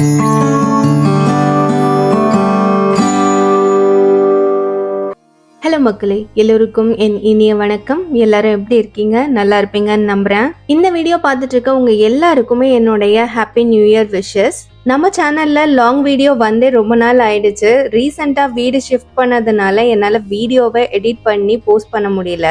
Hello மக்களே, எல்லோருக்கும் என் இனிய வணக்கம். எல்லாரும் எப்படி இருக்கீங்க? நல்லா இருப்பீங்கன்னு நம்புறேன். இந்த வீடியோ பார்த்துட்டு இருக்க உங்க எல்லாருக்குமே என்னுடைய ஹாப்பி நியூ இயர் விஷஸ். நம்ம சேனல்ல லாங் வீடியோ வந்தே ரொம்ப நாள் ஆயிடுச்சு. ரீசெண்டா வீடு ஷிஃப்ட் பண்ணதுனால என்னால வீடியோவை எடிட் பண்ணி போஸ்ட் பண்ண முடியல.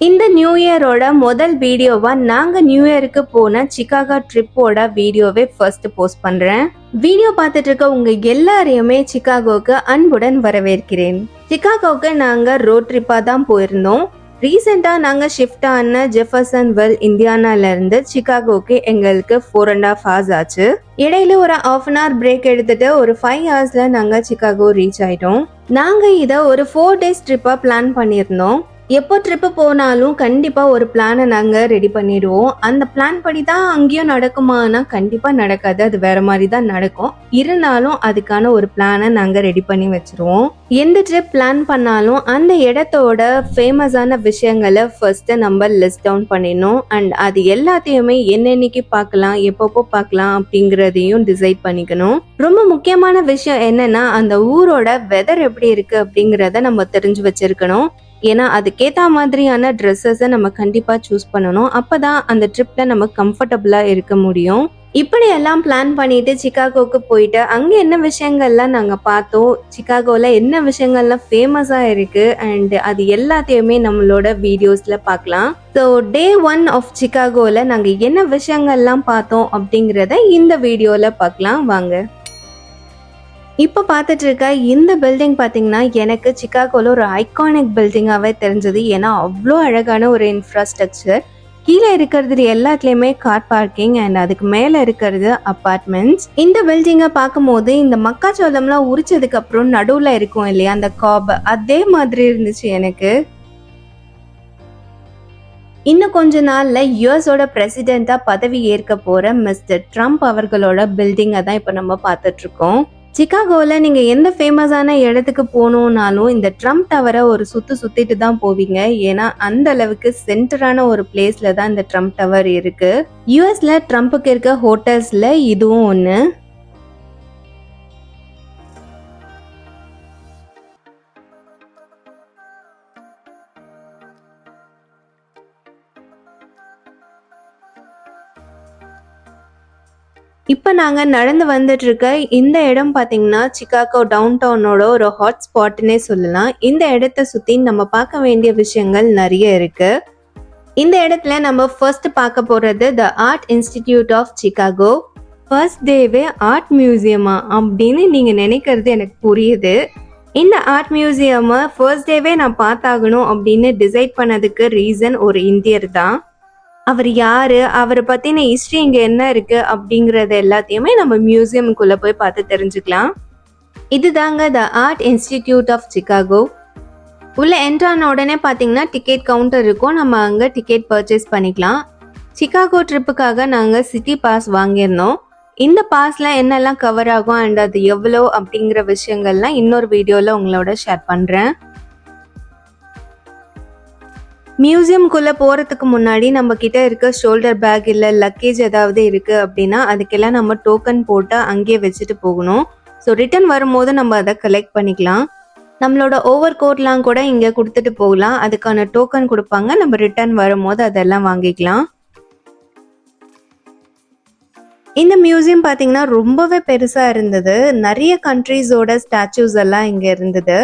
இந்த நியூ இயரோட முதல் வீடியோவா நாங்க நியூ இயருக்கு போன சிகாகோ ட்ரிப்போட வீடியோவை ஃபர்ஸ்ட் போஸ்ட் பண்றேன். வீடியோ பார்த்துட்டு இருக்க உங்க எல்லாரையுமே சிகாகோக்கு அன்புடன் வரவேற்கிறேன். சிகாகோக்கு நாங்க ரோட் ட்ரிப்பா தான் போயிருந்தோம். ரீசெண்டா நாங்க ஷிஃப்ட் ஆன ஜெஃபர்சன்வில் இந்தியானால இருந்து சிகாகோக்கு எங்களுக்கு 4.5 hours ஆச்சு. இடையில ஒரு 1/2 hour பிரேக் எடுத்துட்டு ஒரு 5 hours நாங்க சிகாகோ ரீச் ஆயிட்டோம். நாங்க இத ஒரு 4 days ட்ரிப்பா பிளான் பண்ணியிருந்தோம். எப்போ ட்ரிப்பு போனாலும் கண்டிப்பா ஒரு பிளானை நாங்க ரெடி பண்ணிடுவோம். அந்த பிளான் படி தான் அங்கேயும் நடக்குமானா கண்டிப்பா நடக்காது, அது வேற மாதிரி தான் நடக்கும். இருந்தாலும் அதுக்கான ஒரு பிளானை நாங்க ரெடி பண்ணி வச்சிருவோம். எந்த ட்ரிப் பிளான் பண்ணாலும் அந்த இடத்தோட ஃபேமஸான விஷயங்களை ஃபர்ஸ்ட் நம்ம லிஸ்ட் டவுன் பண்ணிடணும். அண்ட் அது எல்லாத்தையுமே என்னென்னைக்கு பார்க்கலாம், எப்பப்போ பார்க்கலாம் அப்படிங்கறதையும் டிசைட் பண்ணிக்கணும். ரொம்ப முக்கியமான விஷயம் என்னன்னா அந்த ஊரோட வெதர் எப்படி இருக்கு அப்படிங்கறத நம்ம தெரிஞ்சு வச்சிருக்கணும். ஏன்னா அதுக்கேத்த மாதிரியான ட்ரெஸ்ஸஸை நம்ம கண்டிப்பா சூஸ் பண்ணணும். அப்பதான் அந்த ட்ரிப்ல நம்ம கம்ஃபர்டபுளா இருக்க முடியும். இப்படி எல்லாம் பிளான் பண்ணிட்டு சிகாகோக்கு போயிட்டு அங்க என்ன விஷயங்கள்லாம் நாங்க பார்த்தோம், சிகாகோல என்ன விஷயங்கள்லாம் ஃபேமஸா இருக்கு அண்ட் அது எல்லாத்தையுமே நம்மளோட வீடியோஸ்ல பார்க்கலாம். ஸோ டே 1 ஆஃப் சிகாகோல நாங்க என்ன விஷயங்கள்லாம் பார்த்தோம் அப்படிங்கறத இந்த வீடியோல பார்க்கலாம் வாங்க. இப்போ பார்த்துட்டு இருக்க இந்த பில்டிங் பார்த்தீங்கன்னா எனக்கு சிகாகோல ஒரு ஐகானிக் பில்டிங்காகவே தெரிஞ்சது. ஏன்னா அவ்வளோ அழகான ஒரு இன்ஃப்ராஸ்ட்ரக்சர். கீழே இருக்கிறது எல்லாத்துலேயுமே கார் பார்க்கிங் அண்ட் அதுக்கு மேலே இருக்கிறது அப்பார்ட்மெண்ட்ஸ். இந்த பில்டிங்கை பார்க்கும்போது இந்த மக்காச்சோளம்லாம் உரிச்சதுக்கு அப்புறம் நடுவில் இருக்கும் இல்லையா அந்த காப், அதே மாதிரி இருந்துச்சு எனக்கு. இன்னும் கொஞ்ச நாள்ல யுஎஸோட பிரசிடென்டா பதவி ஏற்க போற மிஸ்டர் ட்ரம்ப் அவர்களோட பில்டிங்கை தான் இப்போ நம்ம பார்த்துட்டு இருக்கோம். சிகாகோல நீங்க எந்த ஃபேமஸான இடத்துக்கு போகணும்னாலும் இந்த ட்ரம்ப் டவரை ஒரு சுத்திட்டு தான் போவீங்க. ஏன்னா அந்த அளவுக்கு சென்டரான ஒரு பிளேஸ்ல தான் இந்த ட்ரம்ப் டவர் இருக்கு. யுஎஸ்ல ட்ரம்ப்புக்கு இருக்க ஹோட்டல்ஸ்ல இதுவும் ஒண்ணு. இப்போ நாங்கள் நடந்து வந்துட்டு இருக்க இந்த இடம் பார்த்தீங்கன்னா சிகாகோ டவுன் டவுனோட ஒரு ஹாட் ஸ்பாட்னே சொல்லலாம். இந்த இடத்த சுற்றி நம்ம பார்க்க வேண்டிய விஷயங்கள் நிறைய இருக்கு. இந்த இடத்துல நம்ம ஃபர்ஸ்ட் பார்க்க போறது the art institute of Chicago. First டேவே ஆர்ட் மியூசியமா அப்படின்னு நீங்க நினைக்கிறது எனக்கு புரியுது. இந்த ஆர்ட் மியூசியமை ஃபர்ஸ்ட் டேவே நான் பார்த்தாகணும் அப்படின்னு டிசைட் பண்ணதுக்கு ரீசன் ஒரு இந்தியர் தான். அவர் யாரு, அவரை பத்தின ஹிஸ்டரி இங்க என்ன இருக்கு அப்படிங்கறது எல்லாத்தையுமே நம்ம மியூசியமுக்குள்ள போய் பார்த்து தெரிஞ்சுக்கலாம். இதுதாங்க the art institute of Chicago. உள்ள என்ட்ரான உடனே பாத்தீங்கன்னா டிக்கெட் கவுண்டர் இருக்கும், நம்ம அங்க டிக்கெட் பர்ச்சேஸ் பண்ணிக்கலாம். சிகாகோ ட்ரிப்புக்காக நாங்க சிட்டி பாஸ் வாங்கியிருந்தோம். இந்த பாஸ்ல என்னெல்லாம் கவர் ஆகும் அண்ட் அது எவ்வளோ அப்படிங்கிற விஷயங்கள்லாம் இன்னொரு வீடியோல உங்களோட ஷேர் பண்றேன். மியூசியம்குள்ள போறதுக்கு முன்னாடி நம்ம கிட்ட இருக்க ஷோல்டர் பேக் இல்ல லக்கேஜ் ஏதாவது இருக்கு அப்படின்னா அதுக்கெல்லாம் நம்ம டோக்கன் போட்டு அங்கேயே வச்சுட்டு போகணும். ஸோ ரிட்டர்ன் வரும்போது நம்ம அதை கலெக்ட் பண்ணிக்கலாம். நம்மளோட ஓவர் கோட்லாம் கூட இங்க கொடுத்துட்டு போகலாம். அதுக்கான டோக்கன் கொடுப்பாங்க, நம்ம ரிட்டர்ன் வரும்போது அதெல்லாம் வாங்கிக்கலாம். இந்த மியூசியம் பாத்தீங்கன்னா ரொம்பவே பெருசா இருந்தது. நிறைய கண்ட்ரீஸோட ஸ்டாச்சூஸ் எல்லாம் இங்க இருந்தது.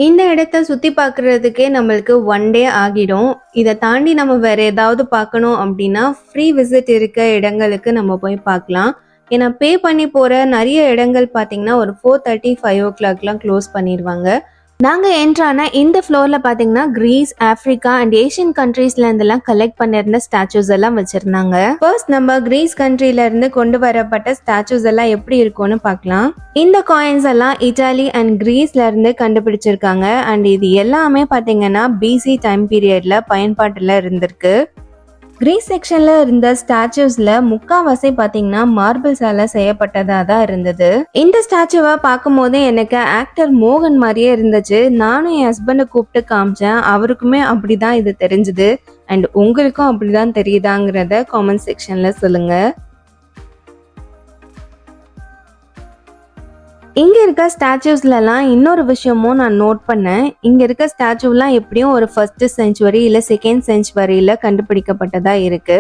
இந்த இடத்த சுத்தி பார்க்கறதுக்கே நம்மளுக்கு 1 day ஆகிடும். இதை தாண்டி நம்ம வேற ஏதாவது பார்க்கணும் அப்படின்னா ஃப்ரீ விசிட் இருக்க இடங்களுக்கு நம்ம போய் பார்க்கலாம். ஏன்னா பே பண்ணி போற நிறைய இடங்கள் பார்த்தீங்கன்னா ஒரு 4:30, 5 o'clockலாம் க்ளோஸ் பண்ணிடுவாங்க. நாங்கள் என்ட்ரான இந்த ஃப்ளோர்ல பார்த்தீங்கன்னா கிரீஸ், ஆப்பிரிக்கா அண்ட் ஏஷியன் கண்ட்ரீஸ்ல இருந்தெல்லாம் கலெக்ட் பண்ணிருந்த ஸ்டாச்சூஸ் எல்லாம் வச்சிருந்தாங்க. ஃபர்ஸ்ட் நம்ம கிரீஸ் கண்ட்ரில இருந்து கொண்டு வரப்பட்ட ஸ்டாச்சூஸ் எல்லாம் எப்படி இருக்கும்னு பார்க்கலாம். இந்த காயின்ஸ் எல்லாம் இட்டாலி அண்ட் கிரீஸ்ல இருந்து கண்டுபிடிச்சிருக்காங்க. அண்ட் இது எல்லாமே பார்த்தீங்கன்னா பிசி டைம் பீரியட்ல பயன்பாட்டுல இருந்திருக்கு. கிரீஸ் செக்ஷன்ல இருந்த ஸ்டாச்சுஸ்ல முக்காவாசி பாத்தீங்கன்னா மார்பிள்ஸால செய்யப்பட்டதா தான் இருந்தது. இந்த ஸ்டாச்சுவை பார்க்கும் போது எனக்கு ஆக்டர் மோகன் மாதிரியே இருந்துச்சு. நானும் என் ஹஸ்பண்டை கூப்பிட்டு காமிச்சேன், அவருக்குமே அப்படிதான் இது தெரிஞ்சுது. அண்ட் உங்களுக்கும் அப்படிதான் தெரியுதாங்கிறத காமெண்ட் செக்ஷன்ல சொல்லுங்க. இங்க இருக்க ஸ்டாச்சுஸ்லாம் இன்னொரு விஷயமும் நான் நோட் பண்ணேன். இங்க இருக்க ஸ்டாச்சுலாம் எப்படியும் ஒரு 1st செஞ்சுரி இல்ல 2nd செஞ்சுரியில கண்டுபிடிக்கப்பட்டதா இருக்கு.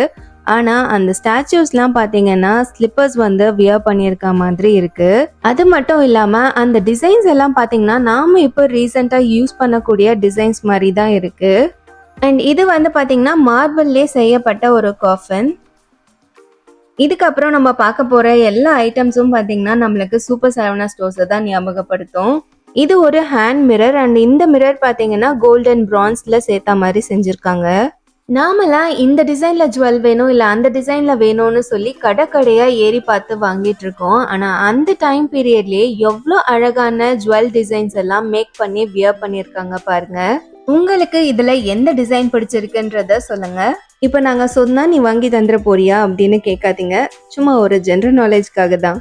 ஆனா அந்த ஸ்டாச்சுஸ்லாம் பாத்தீங்கன்னா ஸ்லிப்பர்ஸ் வந்து வியர் பண்ணியிருக்க மாதிரி இருக்கு. அது மட்டும் இல்லாம அந்த டிசைன்ஸ் எல்லாம் பாத்தீங்கன்னா நாம இப்போ ரீசெண்டா யூஸ் பண்ணக்கூடிய டிசைன்ஸ் மாதிரி தான் இருக்கு. அண்ட் இது வந்து பாத்தீங்கன்னா மார்பிள்லே செய்யப்பட்ட ஒரு காஃபின். இதுக்கப்புறம் நம்ம பார்க்க போற எல்லா ஐட்டம்ஸும் பாத்தீங்கன்னா நம்மளுக்கு சூப்பர் சரவணா ஸ்டோர்ஸை தான் ஞாபகப்படுத்தும். இது ஒரு ஹேண்ட் மிரர் அண்ட் இந்த மிரர் பாத்தீங்கன்னா கோல்ட் அண்ட் பிரான்ஸ்ல சேர்த்த மாதிரி செஞ்சிருக்காங்க. நாமெல்லாம் இந்த டிசைன்ல ஜுவல் வேணும் இல்ல அந்த டிசைன்ல வேணும்னு சொல்லி கடையா ஏறி பார்த்து வாங்கிட்டு இருக்கோம். ஆனா அந்த டைம் பீரியட்லயே எவ்வளவு அழகான ஜுவல் டிசைன்ஸ் எல்லாம் மேக் பண்ணி வியர் பண்ணிருக்காங்க பாருங்க. உங்களுக்கு இதுல எந்த டிசைன் பிடிச்சிருக்குன்றத சொல்லுங்க. இப்ப நாங்க சொன்னா நீ வாங்கி தந்துட போறியா அப்படின்னு கேட்காதீங்க, சும்மா ஒரு ஜெனரல் நாலேஜ்க்காக தான்.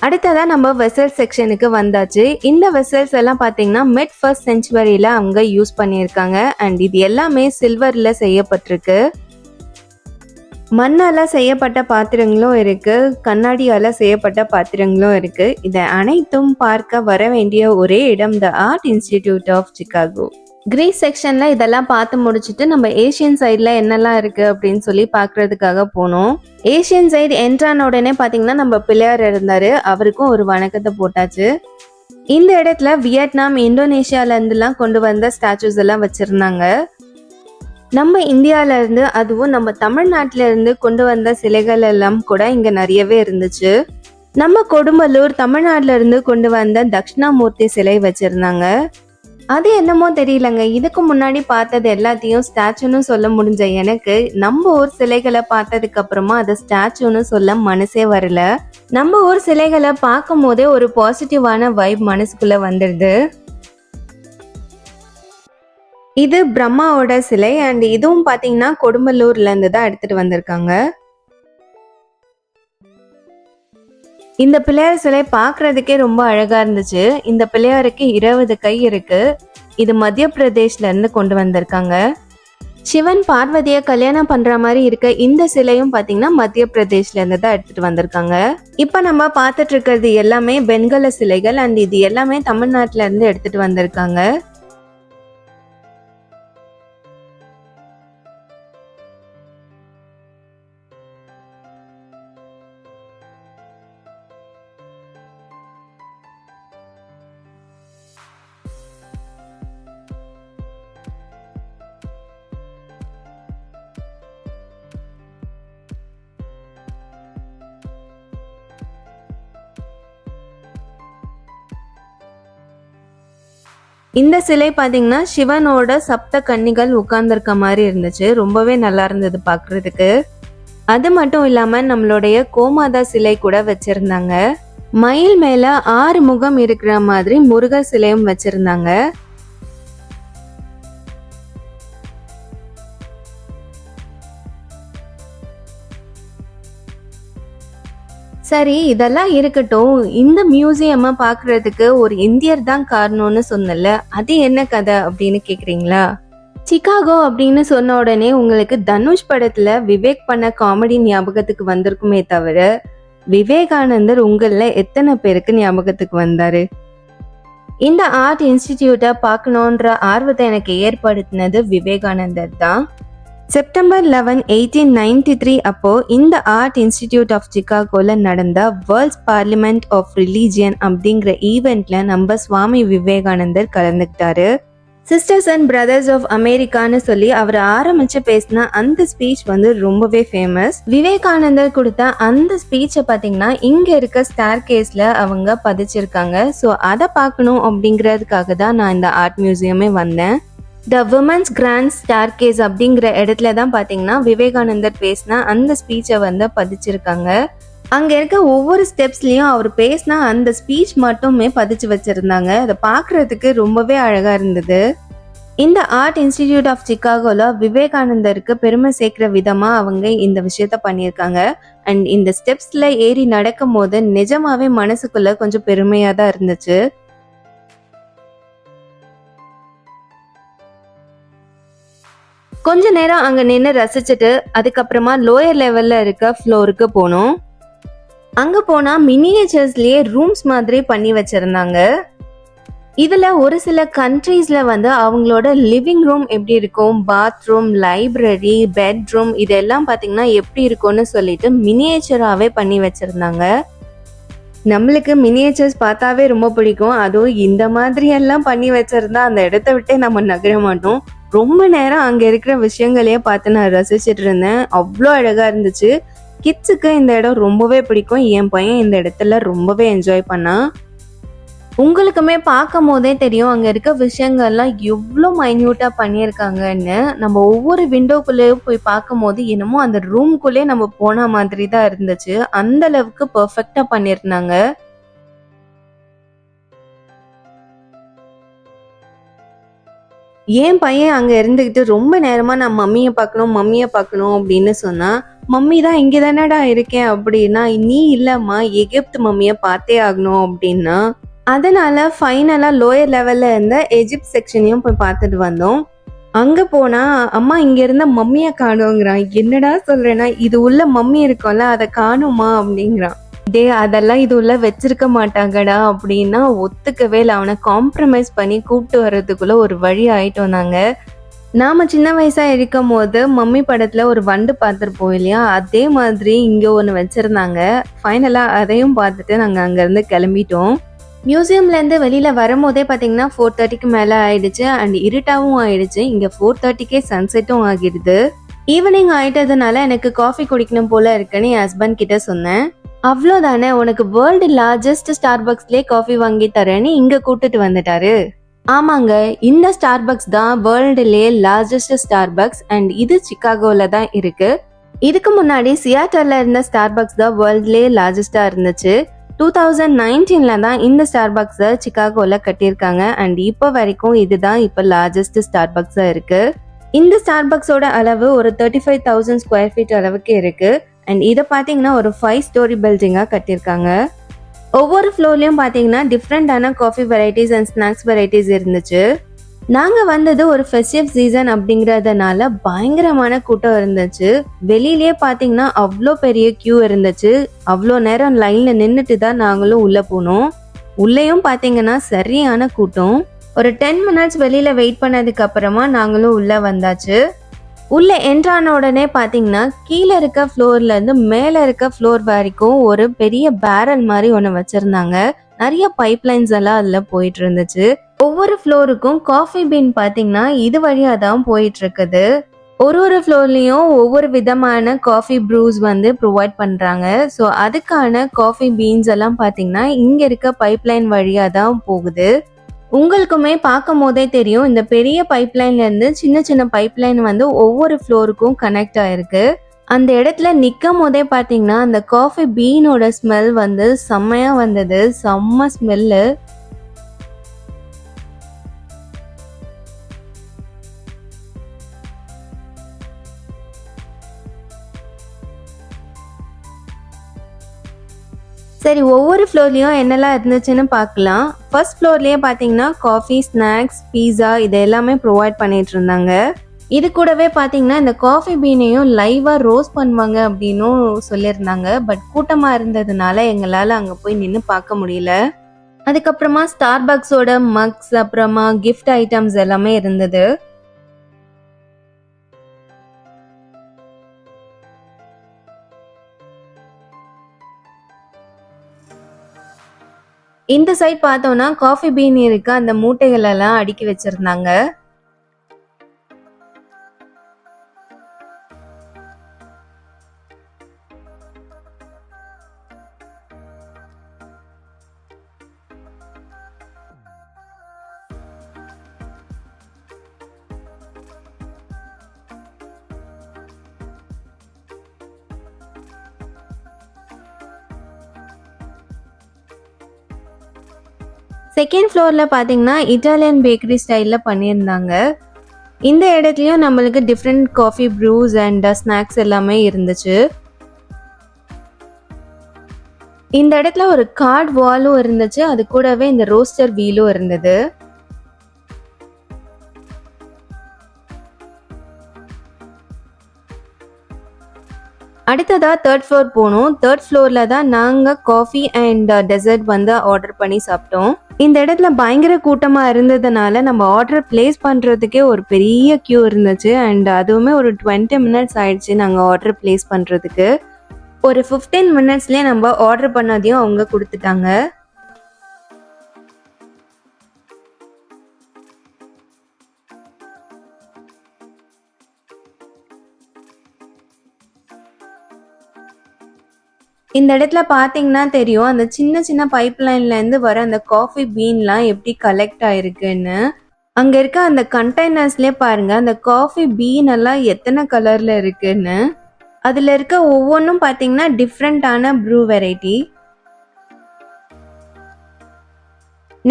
அடுத்ததா நம்ம வெசல் செக்ஷனுக்கு வந்தாச்சு. இந்த வெசல்ஸ் எல்லாம் பாத்தீங்கன்னா மிட் 1st செஞ்சுரியில அவங்க யூஸ் பண்ணியிருக்காங்க. அண்ட் இது எல்லாமே சில்வர்ல செய்யப்பட்டிருக்கு. மண்ணால செய்யப்பட்ட பாத்திரங்களும் இருக்கு, கண்ணாடியால செய்யப்பட்ட பாத்திரங்களும் இருக்கு. இதை அனைத்தும் பார்க்க வர வேண்டிய ஒரே இடம் the art institute of Chicago. Greece செக்ஷன்ல இதெல்லாம் பார்த்து முடிச்சுட்டு நம்ம ஏசியன் சைட்ல என்னெல்லாம் இருக்கு அப்படின்னு சொல்லி பாக்குறதுக்காக போனோம். ஏசியன் சைடு என்ட்ரான உடனே பாத்தீங்கன்னா நம்ம பிள்ளையார் இருந்தாரு, அவருக்கும் ஒரு வணக்கத்தை போட்டாச்சு. இந்த இடத்துல வியட்நாம், இந்தோனேஷியால இருந்துலாம் கொண்டு வந்த ஸ்டாச்சுஸ் எல்லாம் வச்சிருந்தாங்க. நம்ம இந்தியால இருந்து அதுவும் நம்ம தமிழ்நாட்டில இருந்து கொண்டு வந்த சிலைகள் எல்லாம் கூட இங்க நிறையவே இருந்துச்சு. நம்ம கொடும்பலூர் தமிழ்நாட்டுல இருந்து கொண்டு வந்த தட்சிணாமூர்த்தி சிலை வச்சிருந்தாங்க. அது என்னமோ தெரியலங்க, இதுக்கு முன்னாடி பார்த்தது எல்லாத்தையும் ஸ்டாச்சுன்னு சொல்ல முடிஞ்ச எனக்கு நம்ம ஊர் சிலைகளை பார்த்ததுக்கு அப்புறமா அதை ஸ்டாச்சுன்னு சொல்ல மனசே வரல. நம்ம ஊர் சிலைகளை பார்க்கும் போதே ஒரு பாசிட்டிவான வைப் மனசுக்குள்ள வந்துடுது. இது பிரம்மாவோட சிலை அண்ட் இதுவும் பாத்தீங்கன்னா கொடும்பலூர்ல இருந்து தான் எடுத்துட்டு வந்திருக்காங்க. இந்த பிள்ளையார் சிலை பாக்குறதுக்கே ரொம்ப அழகா இருந்துச்சு. இந்த பிள்ளையாருக்கு 20 கை இருக்கு. இது மத்திய பிரதேஷ்ல இருந்து கொண்டு வந்திருக்காங்க. சிவன் பார்வதிய கல்யாணம் பண்ற மாதிரி இருக்க இந்த சிலையும் பாத்தீங்கன்னா மத்திய பிரதேஷ்ல இருந்து தான் எடுத்துட்டு வந்திருக்காங்க. இப்ப நம்ம பாத்துட்டு இருக்கிறது எல்லாமே வெண்கல சிலைகள் அண்ட் இது எல்லாமே தமிழ்நாட்டுல இருந்து எடுத்துட்டு வந்திருக்காங்க. இந்த சிலை பாத்தீங்கன்னா சிவனோட சப்த கன்னிகள் உட்கார்ந்துருக்க மாதிரி இருந்துச்சு. ரொம்பவே நல்லா இருந்தது பாக்குறதுக்கு. அது மட்டும் இல்லாம நம்மளுடைய கோமாதா சிலை கூட வச்சிருந்தாங்க. மயில் மேல 6 முகம் இருக்கிற மாதிரி முருகர் சிலையும் வச்சிருந்தாங்க. சரி, இதெல்லாம் இருக்கட்டும். இந்த மியூசியமா பாக்குறதுக்கு ஒரு இந்தியர் தான் காரணம்னு சொன்னல, அது என்ன கதை அப்படின்னு கேக்குறீங்களா? சிகாகோ அப்படின்னு சொன்ன உடனே உங்களுக்கு தனுஷ் படத்துல விவேக் பண்ண காமெடி ஞாபகத்துக்கு வந்திருக்குமே தவிர விவேகானந்தர் உங்கள எத்தனை பேருக்கு ஞாபகத்துக்கு வந்தாரு? இந்த ஆர்ட் இன்ஸ்டிடியூட்டை பார்க்கணுன்ற ஆர்வத்தை எனக்கு ஏற்படுத்தினது விவேகானந்தர் தான். செப்டம்பர் 11, 1893 அப்போ இந்த ஆர்ட் இன்ஸ்டிடியூட் ஆஃப் சிகாகோல நடந்த வேர்ல்ட்ஸ் பார்லிமெண்ட் ஆஃப் ரிலீஜியன் அப்படிங்கிற ஈவெண்ட்ல நம்ம சுவாமி விவேகானந்தர் கலந்துக்கிட்டாரு. சிஸ்டர்ஸ் அண்ட் பிரதர்ஸ் ஆஃப் அமெரிக்கான்னு சொல்லி அவர் ஆரம்பிச்சு பேசின அந்த ஸ்பீச் வந்து ரொம்பவே ஃபேமஸ். விவேகானந்தர் கொடுத்த அந்த ஸ்பீச்சை பார்த்தீங்கன்னா இங்க இருக்க ஸ்டார் கேஸ்ல அவங்க பதிச்சிருக்காங்க. ஸோ அதை பார்க்கணும் அப்படிங்கிறதுக்காக தான் நான் இந்த ஆர்ட் மியூசியமே வந்தேன். த விமன்ஸ் கிராண்ட் ஸ்டார்கேஸ் அப்படிங்கிற இடத்துல தான் பாத்தீங்கன்னா விவேகானந்தர் பேசின அந்த ஸ்பீச்சை வந்து பதிச்சிருக்காங்க. அங்க இருக்க ஒவ்வொரு ஸ்டெப்ஸ்லயும் அவர் பேசினா அந்த ஸ்பீச் மட்டுமே பதிச்சு வச்சிருந்தாங்க. அதை பாக்குறதுக்கு ரொம்பவே அழகா இருந்தது. இந்த ஆர்ட் இன்ஸ்டிடியூட் ஆஃப் சிகாகோல விவேகானந்தருக்கு பெருமை சேர்க்கிற விதமா அவங்க இந்த விஷயத்த பண்ணியிருக்காங்க. அண்ட் இந்த ஸ்டெப்ஸ்ல ஏறி நடக்கும் போது நிஜமாவே மனசுக்குள்ள கொஞ்சம் பெருமையா தான் இருந்துச்சு. கொஞ்ச நேரம் அங்க நின்று ரசிச்சுட்டு அதுக்கப்புறமா லோயர் லெவல்ல இருக்க ஃப்ளோருக்கு போனோம். அங்க போனா மினியேச்சர்ஸ்லயே ரூம்ஸ் மாதிரி பண்ணி வச்சிருந்தாங்க. இதுல ஒரு சில கண்ட்ரீஸ்ல வந்து அவங்களோட லிவிங் ரூம் எப்படி இருக்கும், பாத்ரூம், லைப்ரரி, பெட்ரூம் இதெல்லாம் பாத்தீங்கன்னா எப்படி இருக்கும்னு சொல்லிட்டு மினியேச்சராகவே பண்ணி வச்சிருந்தாங்க. நம்மளுக்கு மினியேச்சர்ஸ் பார்த்தாவே ரொம்ப பிடிக்கும். அதுவும் இந்த மாதிரி எல்லாம் பண்ணி வச்சிருந்தா அந்த இடத்த விட்டே நம்ம நகர மாட்டோம். ரொம்ப நேரம் அங்க இருக்கிற விஷயங்களையே பார்த்து நான் ரசிச்சுட்டு இருந்தேன். அவ்வளோ அழகா இருந்துச்சு. கிட்ஸுக்கு இந்த இடம் ரொம்பவே பிடிக்கும். என் பையன் இந்த இடத்துல ரொம்பவே என்ஜாய் பண்ணான். உங்களுக்குமே பார்க்கும் போதே தெரியும் அங்க இருக்க விஷயங்கள்லாம் எவ்வளோ மைன்யூட்டா பண்ணியிருக்காங்கன்னு. நம்ம ஒவ்வொரு விண்டோக்குள்ளேயும் போய் பார்க்கும் போது என்னமோ அந்த ரூம்குள்ளே நம்ம போன மாதிரி தான் இருந்துச்சு. அந்த அளவுக்கு பெர்ஃபெக்டா பண்ணியிருந்தாங்க. என் பையன் அங்க இருந்துகிட்டு ரொம்ப நேரமா நான் மம்மியை பார்க்கணும் அப்படின்னு சொன்னா, மம்மி தான் இங்க தானடா இருக்கேன் அப்படின்னா, நீ இல்லம்மா எகிப்து மம்மியை பார்த்தே ஆகணும் அப்படின்னா. அதனால ஃபைனலா லோயர் லெவல்ல இருந்த எஜிப்ட் செக்ஷனையும் போய் பார்த்துட்டு வந்தோம். அங்க போனா அம்மா இங்க இருந்த மம்மியை காணுங்கிறான். என்னடா சொல்றேன்னா, இது உள்ள மம்மி இருக்கும்ல அதை காணுமா அப்படிங்கிறான். அதெல்லாம் இது உள்ள வச்சிருக்க மாட்டாங்கடா அப்படின்னா ஒத்துக்கவே இல்லை. அவனை காம்ப்ரமைஸ் பண்ணி கூப்பிட்டு வர்றதுக்குள்ள ஒரு வழி ஆயிட்டோம் நாங்க. நாம சின்ன வயசா இருக்கும் போது மம்மி படத்துல ஒரு வண்டு பார்த்துருப்போம் இல்லையா, அதே மாதிரி இங்க ஒன்று வச்சிருந்தாங்க. ஃபைனலா அதையும் பார்த்துட்டு நாங்க அங்க இருந்து கிளம்பிட்டோம். மியூசியம்லேருந்து வெளியில் வரும்போதே பார்த்தீங்கன்னா 4:30க்கு மேலே ஆயிடுச்சு அண்ட் இருட்டாவும் ஆயிடுச்சு. இங்கே 4:30க்கே சன்செட்டும் ஆகிடுது. ஈவினிங் ஆயிட்டதுனால எனக்கு காஃபி குடிக்கணும் போல இருக்குன்னு என் ஹஸ்பண்ட் கிட்ட சொன்னேன். அவ்வளோதானே, உனக்கு வேர்ல்டு லார்ஜஸ்ட் ஸ்டார்பக்ஸ்லேயே காஃபி வாங்கி தரேன்னு இங்கே கூப்பிட்டுட்டு வந்துட்டாரு. ஆமாங்க, இந்த ஸ்டார்பக்ஸ் தான் வேர்ல்டுலேயே லார்ஜஸ்ட் ஸ்டார்பக்ஸ் அண்ட் இது சிகாகோவில் தான் இருக்கு. இதுக்கு முன்னாடி சியாட்டர்ல இருந்த ஸ்டார்பக்ஸ் தான் வேர்ல்ட்லேயே லார்ஜஸ்டா இருந்துச்சு. 2019ல தான் இந்த ஸ்டார்பக்ஸை சிகாகோல கட்டியிருக்காங்க அண்ட் இப்போ வரைக்கும் இதுதான் இப்போ லார்ஜஸ்ட் ஸ்டார்பக்ஸா இருக்கு. இந்த ஸ்டார்பக்ஸோட அளவு ஒரு 35,000 ஸ்கொயர் ஃபீட் அளவுக்கு இருக்கு அண்ட் இதை பார்த்தீங்கன்னா ஒரு 5 ஸ்டோரி பில்டிங்கா கட்டியிருக்காங்க. ஒவ்வொரு ஃப்ளோர்லயும் பார்த்தீங்கன்னா டிஃப்ரெண்டான coffee varieties and snacks varieties இருந்துச்சு. நாங்க வந்தது ஒரு ஃபெஸ்டிவ் சீசன் அப்படிங்கறதுனால பயங்கரமான கூட்டம் இருந்துச்சு. வெளியிலேயே பாத்தீங்கன்னா அவ்வளோ பெரிய கியூ இருந்துச்சு. அவ்வளோ நேரம் லைன்ல நின்றுட்டு தான் நாங்களும் உள்ள போனோம். உள்ளேயும் பாத்தீங்கன்னா சரியான கூட்டம். ஒரு 10 மினிட்ஸ் வெளியில வெயிட் பண்ணதுக்கு அப்புறமா நாங்களும் உள்ள வந்தாச்சு. உள்ள என்ட்ரான உடனே பாத்தீங்கன்னா கீழே இருக்க ஃப்ளோர்ல இருந்து மேல இருக்க ஃப்ளோர் வரைக்கும் ஒரு பெரிய பேரல் மாதிரி ஒன்று வச்சிருந்தாங்க. நிறைய பைப் லைன்ஸ் எல்லாம் அதுல போயிட்டு இருந்துச்சு. ஒவ்வொரு ஃப்ளோருக்கும் காஃபி பீன் பாத்தீங்கன்னா இது வழியா தான் போயிட்டு இருக்குது. ஒரு ஃப்ளோர்லயும் ஒவ்வொரு விதமான காஃபி ப்ரூஸ் வந்து ப்ரொவைட் பண்றாங்க. ஸோ அதுக்கான காஃபி பீன்ஸ் எல்லாம் பாத்தீங்கன்னா இங்க இருக்க பைப்லைன் வழியா தான் போகுது. உங்களுக்குமே பார்க்கும் போதே தெரியும், இந்த பெரிய பைப்லைன்ல இருந்து சின்ன சின்ன பைப்லைன் வந்து ஒவ்வொரு ஃப்ளோருக்கும் கனெக்ட் ஆயிருக்கு. அந்த இடத்துல நிற்கும் போதே பார்த்தீங்கன்னா அந்த காஃபி பீனோட ஸ்மெல் வந்து செம்மையா வந்தது. செம்ம ஸ்மெல்லு. சரி, ஒவ்வொரு ஃப்ளோர்லயும் என்னெல்லாம் இருந்துச்சுன்னு பார்க்கலாம். ஃபர்ஸ்ட் ஃப்ளோர்லயே பார்த்தீங்கன்னா காஃபி, ஸ்நாக்ஸ், பீஸா இது எல்லாமே ப்ரொவைட் பண்ணிட்டு இருந்தாங்க. இது கூடவே பார்த்தீங்கன்னா இந்த காஃபி பீனையும் லைவா ரோஸ்ட் பண்ணுவாங்க அப்படின்னும் சொல்லியிருந்தாங்க. பட் கூட்டமா இருந்ததுனால எங்களால் அங்கே போய் நின்று பார்க்க முடியல. அதுக்கப்புறமா ஸ்டார்பக்ஸோட மக்ஸ், அப்புறமா கிஃப்ட் ஐட்டம்ஸ் எல்லாமே இருந்தது. இந்த சைட் பார்த்தோம்னா காஃபி பீன் இருக்க அந்த மூட்டைகள் எல்லாம் அடுக்கி வச்சிருந்தாங்க. செகண்ட் ஃப்ளோர்ல பாத்தீங்கன்னா இட்டாலியன் பேக்கரி ஸ்டைல்ல பண்ணியிருந்தாங்க. இந்த இடத்துலயும் நம்மளுக்கு different coffee Bruce and snacks எல்லாமே இருந்துச்சு. இந்த இடத்துல ஒரு கார்ட் வாலும் இருந்துச்சு. அது கூடவே இந்த ரோஸ்டர் வீலும் இருந்தது. அடுத்ததா 3rd ஃப்ளோர் போனோம். 3rd ஃப்ளோர்ல தான் நாங்க காஃபி அண்ட் டெசர்ட் வந்து ஆர்டர் பண்ணி சாப்பிட்டோம். இந்த இடத்துல பயங்கர கூட்டமா இருந்ததுனால நம்ம ஆர்டர் பிளேஸ் பண்றதுக்கே ஒரு பெரிய கியூ இருந்துச்சு. அண்ட் அதுவுமே ஒரு 20 மினிட்ஸ் ஆயிடுச்சு நாங்க ஆர்டர் பிளேஸ் பண்றதுக்கு. ஒரு 15 மினிட்ஸ்லயே நம்ம ஆர்டர் பண்ணதையும் அவங்க கொடுத்துட்டாங்க. இந்த இடத்துல பாத்தீங்கன்னா தெரியும், அந்த சின்ன சின்ன பைப் லைன்ல இருந்து வர அந்த காஃபி பீன்லாம் எப்படி கலெக்ட் ஆயிருக்குன்னு. அங்க இருக்க அந்த கண்டெய்னர்ஸ்லயே பாருங்க, அந்த காஃபி பீன் எல்லாம் எத்தனை கலர்ல இருக்குன்னு. அதுல இருக்க ஒவ்வொன்றும் பாத்தீங்கன்னா டிஃப்ரெண்டான ப்ரூ வெரைட்டி.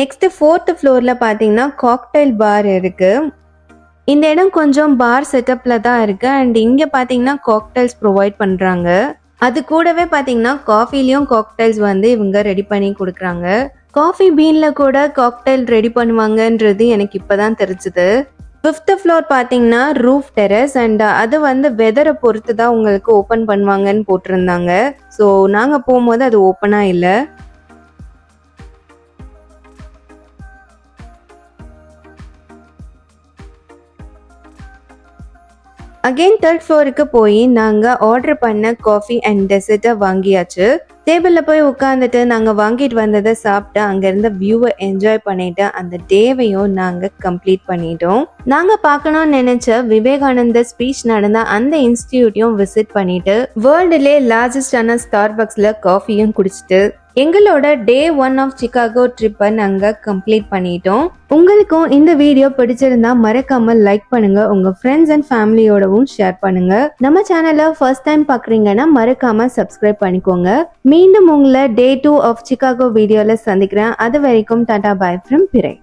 நெக்ஸ்ட் 4th ஃப்ளோர்ல பாத்தீங்கன்னா காக்டைல் பார் இருக்கு. இந்த இடம் கொஞ்சம் பார் செட்டப்ல தான் இருக்கு. அண்ட் இங்க பாத்தீங்கன்னா காக்டைல்ஸ் ப்ரொவைட் பண்றாங்க. அது கூடவே பாத்தீங்கன்னா காஃபிலையும் காக்டைல்ஸ் வந்து இவங்க ரெடி பண்ணி கொடுக்குறாங்க. காஃபி பீன்ல கூட காக்டைல் ரெடி பண்ணுவாங்கன்றது எனக்கு இப்பதான் தெரிஞ்சுது. 5th ஃப்ளோர் பாத்தீங்கன்னா ரூஃப் டெரஸ் அண்ட் அது வந்து வெதரை பொறுத்து தான் உங்களுக்கு ஓப்பன் பண்ணுவாங்கன்னு போட்டிருந்தாங்க. ஸோ நாங்க போகும்போது அது ஓப்பனா இல்லை. அகெயின் 3rd ஃப்ளோருக்கு போய் நாங்கள் ஆர்டர் பண்ண காஃபி அண்ட் டெசர்ட்டை வாங்கியாச்சு. டேபிளில் போய் உட்காந்துட்டு நாங்கள் வாங்கிட்டு வந்ததை சாப்பிட்டு அங்கேருந்து வியூவை என்ஜாய் பண்ணிட்டு அந்த டேவையும் நாங்கள் கம்ப்ளீட் பண்ணிட்டோம். நாங்கள் பார்க்கணும்னு நினைச்ச விவேகானந்த ஸ்பீச் நடந்த அந்த இன்ஸ்டிடியூட்டையும் விசிட் பண்ணிட்டு வேர்ல்டுலே லார்ஜஸ்டான ஸ்டார்பக்ஸில் காஃபியும் குடிச்சிட்டு எங்களோட டே 1 ஆஃப் சிகாகோ ட்ரிப்பை நாங்கள் கம்ப்ளீட் பண்ணிட்டோம். உங்களுக்கும் இந்த வீடியோ பிடிச்சிருந்தா மறக்காம லைக் பண்ணுங்க, உங்க ஃப்ரெண்ட்ஸ் அண்ட் ஃபேமிலியோடவும் ஷேர் பண்ணுங்க. நம்ம சேனலை ஃபர்ஸ்ட் டைம் பாக்குறீங்கன்னா மறக்காம சப்ஸ்கிரைப் பண்ணிக்கோங்க. மீண்டும் உங்களை டே 2 ஆஃப் சிகாகோ வீடியோல சந்திக்கிறேன். அது வரைக்கும் டாடா பாய் ஃப்ரம் பிறை.